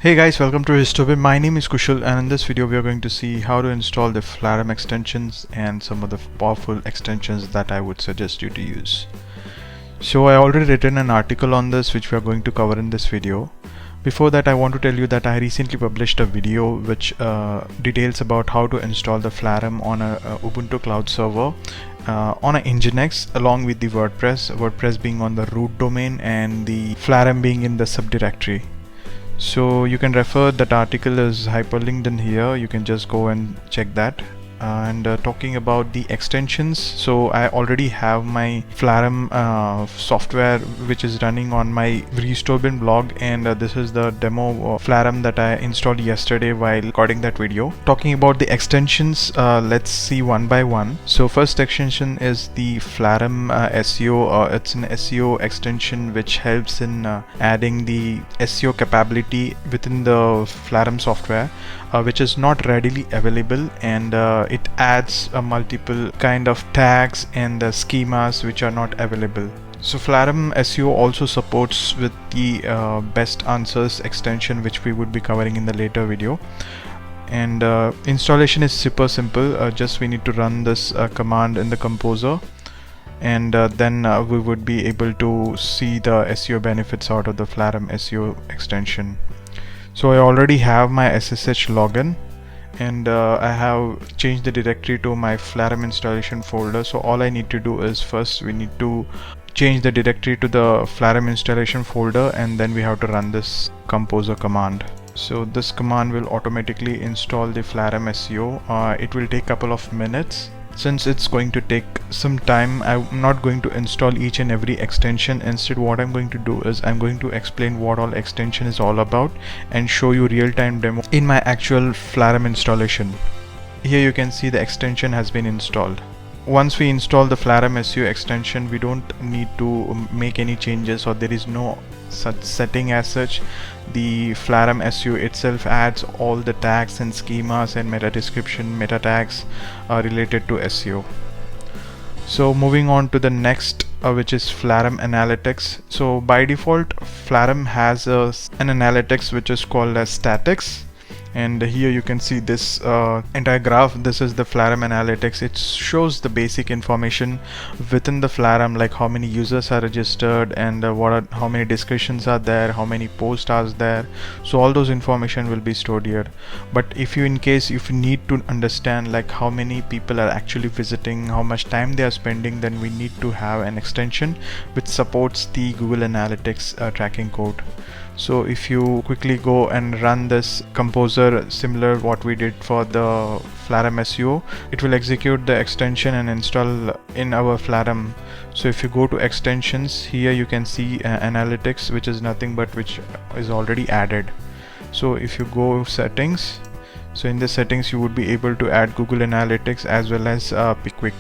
Hey guys, welcome to Histobin. My name is Kushal, and in this video we are going to see how to install the Flarum extensions and some of the powerful extensions that I would suggest you to use. So I already written an article on this which we are going to cover in this video. Before that, I want to tell you that I recently published a video which details about how to install the Flarum on a Ubuntu cloud server on a Nginx along with the WordPress being on the root domain and the Flarum being in the subdirectory. So you can refer, that article is hyperlinked in here, you can just go and check that. And talking about the extensions, so I already have my Flarum software which is running on my Restobin blog, and this is the demo Flarum that I installed yesterday while recording that video. Talking about the extensions, let's see one by one. So first extension is the Flarum SEO. It's an SEO extension which helps in adding the SEO capability within the Flarum software, which is not readily available, and it adds a multiple kind of tags and schemas which are not available. So Flarum SEO also supports with the best answers extension, which we would be covering in the later video. And installation is super simple. Just we need to run this command in the composer, and then we would be able to see the SEO benefits out of the Flarum SEO extension. So I already have my SSH login, and I have changed the directory to my Flarum installation folder. So all I need to do is, first we need to change the directory to the Flarum installation folder, and then we have to run this composer command. So this command will automatically install the Flarum SEO. It will take a couple of minutes. Since it's going to take some time, I'm not going to install each and every extension. Instead, what I'm going to do is I'm going to explain what all extension is all about and show you real-time demo in my actual Flarum installation. Here you can see the extension has been installed. Once we install the Flarum SEO extension, we don't need to make any changes, or there is no such setting as such. The Flarum SEO itself adds all the tags and schemas and meta description, meta tags related to SEO. So moving on to the next, which is Flarum Analytics. So by default, Flarum has an analytics which is called as statics. And here you can see this entire graph. This is the Flarum Analytics. It shows the basic information within the Flarum, like how many users are registered, and how many discussions are there, how many posts are there. So all those information will be stored here. But if you need to understand like how many people are actually visiting, how much time they are spending, then we need to have an extension which supports the Google Analytics tracking code. So if you quickly go and run this composer, similar what we did for the Flarum SEO, it will execute the extension and install in our Flarum. So if you go to extensions, here you can see analytics, which is nothing but which is already added. So if you go settings, so in the settings you would be able to add Google Analytics as well as Pickwick.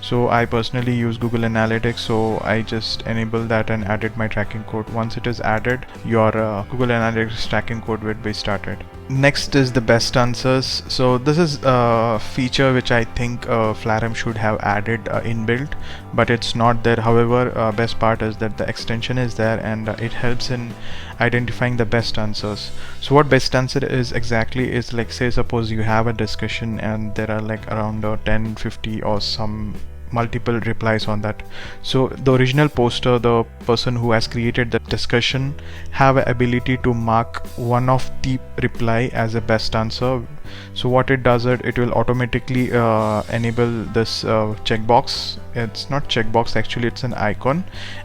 So I personally use Google Analytics, so I just enable that and added my tracking code. Once it is added, your Google Analytics tracking code will be started. Next is the best answers. So this is a feature which I think Flarum should have added inbuilt, but it's not there. However, best part is that the extension is there, and it helps in identifying the best answers. So what best answer is exactly is, like, say suppose you have a discussion and there are like around 10, 50 or some multiple replies on that. So the original poster, the person who has created the discussion, have an ability to mark one of the reply as a best answer. So what it does, it will automatically enable this checkbox. It's not checkbox, actually it's an icon,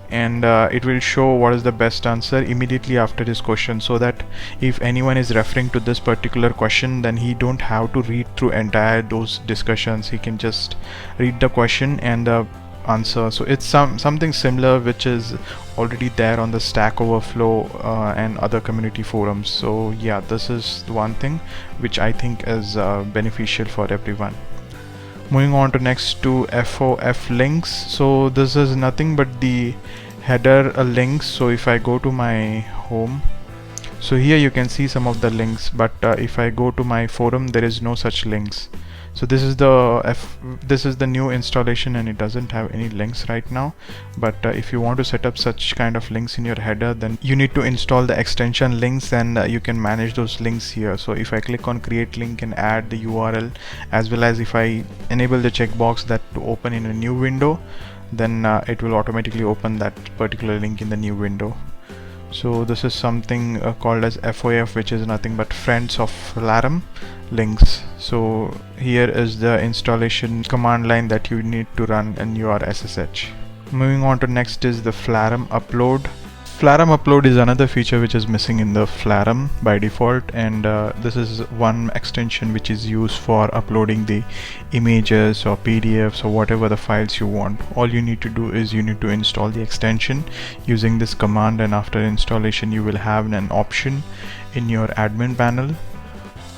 and it will show what is the best answer immediately after this question, so that if anyone is referring to this particular question, then he don't have to read through entire those discussions. He can just read the question and the answer. So it's something similar which is already there on the Stack Overflow and other community forums. So yeah, this is the one thing which I think is beneficial for everyone. Moving on to next to FOF links. So this is nothing but the header links. So if I go to my home, so here you can see some of the links, but if I go to my forum, there is no such links. So this is the new installation, and it doesn't have any links right now, but if you want to set up such kind of links in your header, then you need to install the extension links, and you can manage those links here. So if I click on create link and add the URL, as well as if I enable the checkbox that to open in a new window, then it will automatically open that particular link in the new window. So this is something called as FOF, which is nothing but Friends of Flarum links. So here is the installation command line that you need to run in your SSH. Moving on to next is the Flarum upload. Flarum upload is another feature which is missing in the Flarum by default, and this is one extension which is used for uploading the images or PDFs or whatever the files you want. All you need to do is you need to install the extension using this command, and after installation you will have an option in your admin panel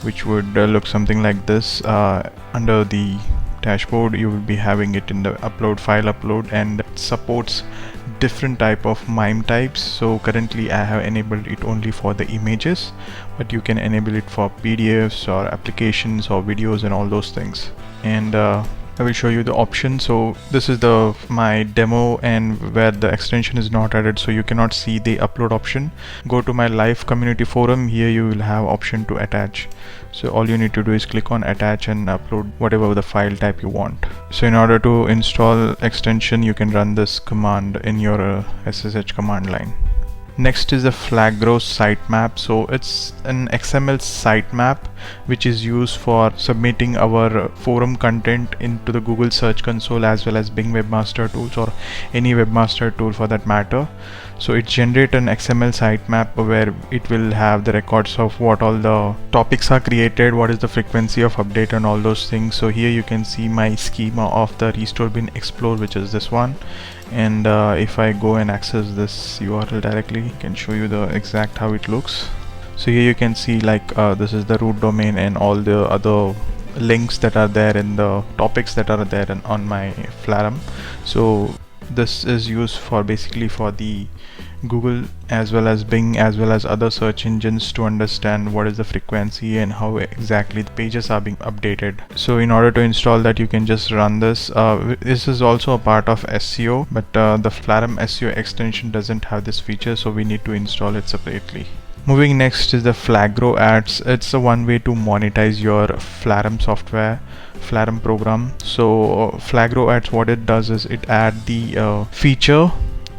which would look something like this. Under the dashboard you will be having it in the upload file upload, and it supports different type of MIME types. So currently I have enabled it only for the images, but you can enable it for PDFs or applications or videos and all those things. And I will show you the option. So this is my demo, and where the extension is not added, so you cannot see the upload option. Go to my live community forum. Here you will have option to attach. So all you need to do is click on attach and upload whatever the file type you want. So in order to install extension, you can run this command in your SSH command line. Next is the flagrowads sitemap. So it's an XML sitemap which is used for submitting our forum content into the Google Search Console, as well as Bing Webmaster Tools or any webmaster tool for that matter. So it generates an XML sitemap where it will have the records of what all the topics are created, what is the frequency of update and all those things. So here you can see my schema of the restore bin explore, which is this one. And if I go and access this URL directly, I can show you the exact how it looks. So here you can see like this is the root domain and all the other links that are there in the topics that are there on my Flarum. So this is used for basically for the Google as well as Bing as well as other search engines to understand what is the frequency and how exactly the pages are being updated. So in order to install that, you can just run this. This is also a part of SEO, but the Flarum SEO extension doesn't have this feature, so we need to install it separately. Moving next is the flagrowads. It's a one way to monetize your Flarum software, Flarum program. So flagrowads, what it does is it add the feature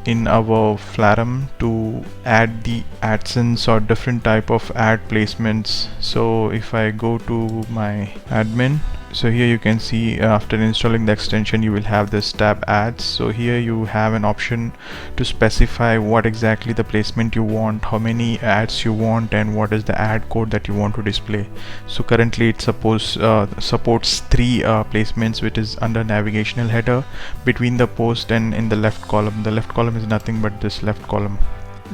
in our Flarum to add the AdSense or different type of ad placements. So if I go to my admin, so here you can see after installing the extension you will have this tab ads. So here you have an option to specify what exactly the placement you want, how many ads you want, and what is the ad code that you want to display. So currently it supports 3 placements, which is under navigational header, between the post, and in the left column. The left column is nothing but this left column.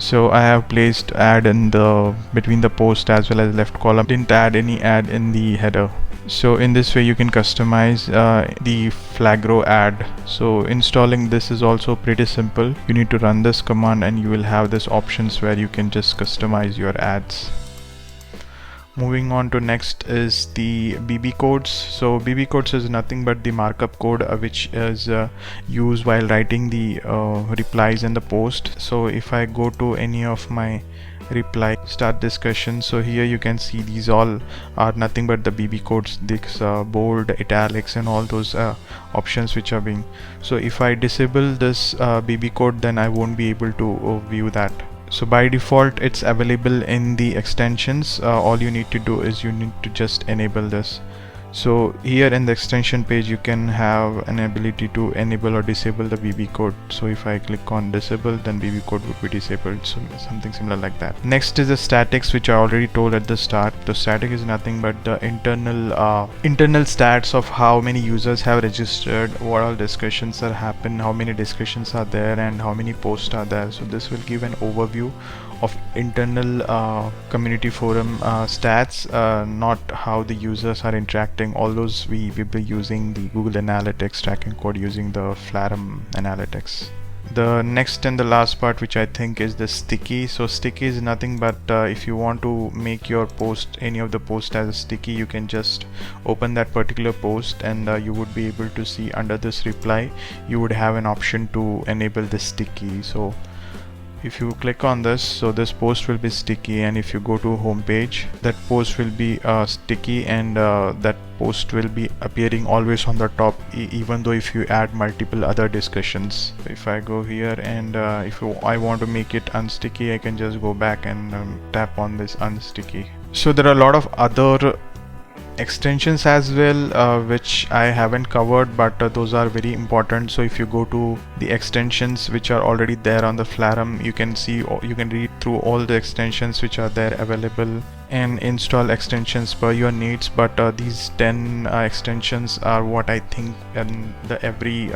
So I have placed ad in the between the post as well as left column, didn't add any ad in the header. So in this way you can customize the flagrowad ad. So installing this is also pretty simple. You need to run this command and you will have this options where you can just customize your ads. Moving on to next is the BB codes. So BB codes is nothing but the markup code which is used while writing the replies in the post. So if I go to any of my reply, start discussion, so here you can see these all are nothing but the BB codes, this bold, italics and all those options which are being. So if I disable this BB code, then I won't be able to view that. So by default it's available in the extensions. All you need to do is you need to just enable this. So here in the extension page you can have an ability to enable or disable the BB code. So if I click on disable, then BB code would be disabled. So something similar like that. Next is the statics, which I already told at the start. The static is nothing but the internal stats of how many users have registered, what all discussions are happening, how many discussions are there, and how many posts are there. So this will give an overview of internal community forum stats, not how the users are interacting. All those we will be using the Google Analytics tracking code using the Flarum Analytics. The next and the last part, which I think is the sticky. So sticky is nothing but if you want to make your post, any of the post as a sticky, you can just open that particular post, and you would be able to see under this reply you would have an option to enable the sticky. So if you click on this, so this post will be sticky, and if you go to home page, that post will be sticky, and that post will be appearing always on the top, even though if you add multiple other discussions. If I go here and I want to make it unsticky, I can just go back and tap on this unsticky. So there are a lot of other extensions as well which I haven't covered, but those are very important. So if you go to the extensions which are already there on the Flarum, you can see, you can read through all the extensions which are there available and install extensions per your needs. But these 10 extensions are what I think every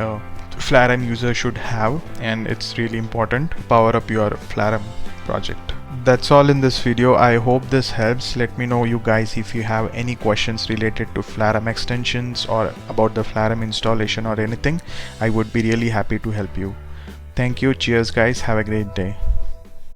Flarum user should have, and it's really important to power up your Flarum project. That's all in this video. I hope this helps. Let me know, you guys, if you have any questions related to Flarum extensions or about the Flarum installation or anything. I would be really happy to help you. Thank you. Cheers guys. Have a great day.